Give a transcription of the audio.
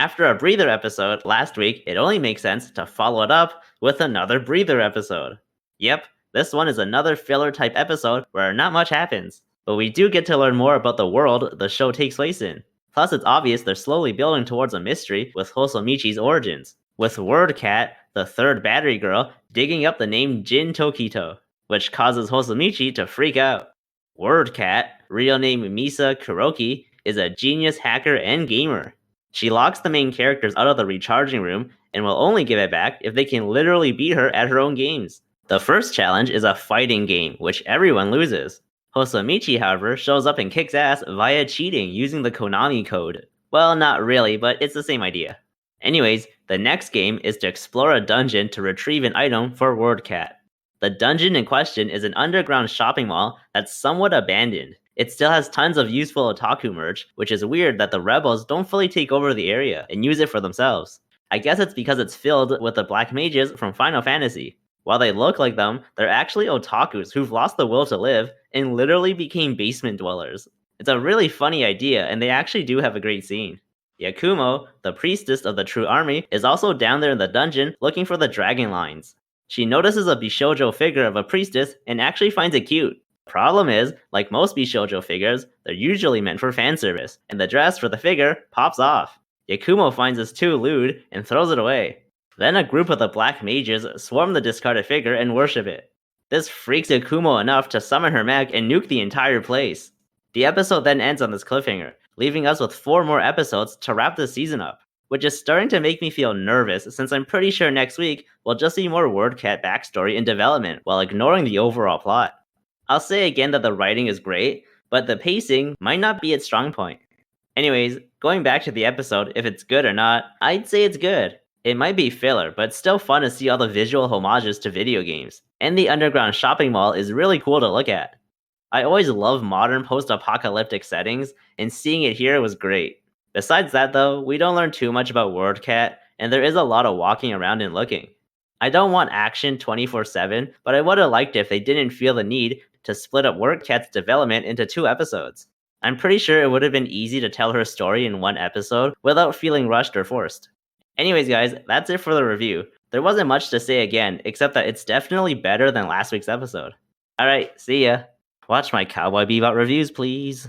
After a breather episode last week, it only makes sense to follow it up with another breather episode. Yep, this one is another filler type episode where not much happens, but we do get to learn more about the world the show takes place in. Plus, it's obvious they're slowly building towards a mystery with Hosomichi's origins, with WordCat, the third battery girl, digging up the name Jin Tokito, which causes Hosomichi to freak out. WordCat, real name Misa Kuroki, is a genius hacker and gamer. She locks the main characters out of the recharging room and will only give it back if they can literally beat her at her own games. The first challenge is a fighting game, which everyone loses. Hosomichi, however, shows up and kicks ass via cheating using the Konami code. Well, not really, but it's the same idea. Anyways, the next game is to explore a dungeon to retrieve an item for WordCat. The dungeon in question is an underground shopping mall that's somewhat abandoned. It still has tons of useful otaku merch, which is weird that the rebels don't fully take over the area and use it for themselves. I guess it's because it's filled with the black mages from Final Fantasy. While they look like them, they're actually otakus who've lost the will to live and literally became basement dwellers. It's a really funny idea, and they actually do have a great scene. Yakumo, the priestess of the True Army, is also down there in the dungeon looking for the dragon lines. She notices a Bishoujo figure of a priestess and actually finds it cute. Problem is, like most Bishoujo figures, they're usually meant for fan service, and the dress for the figure pops off. Yakumo finds this too lewd and throws it away. Then a group of the black mages swarm the discarded figure and worship it. This freaks Yakumo enough to summon her mech and nuke the entire place. The episode then ends on this cliffhanger, leaving us with 4 more episodes to wrap the season up, which is starting to make me feel nervous since I'm pretty sure next week we'll just see more WordCat backstory and development while ignoring the overall plot. I'll say again that the writing is great, but the pacing might not be its strong point. Anyways, going back to the episode, if it's good or not, I'd say it's good. It might be filler, but it's still fun to see all the visual homages to video games. And the underground shopping mall is really cool to look at. I always love modern post-apocalyptic settings, and seeing it here was great. Besides that though, we don't learn too much about WordCat, and there is a lot of walking around and looking. I don't want action 24/7, but I would have liked it if they didn't feel the need to split up WordCat's development into 2 episodes. I'm pretty sure it would have been easy to tell her story in 1 episode without feeling rushed or forced. Anyways guys, that's it for the review. There wasn't much to say again, except that it's definitely better than last week's episode. Alright, see ya. Watch my Cowboy Bebop reviews, please.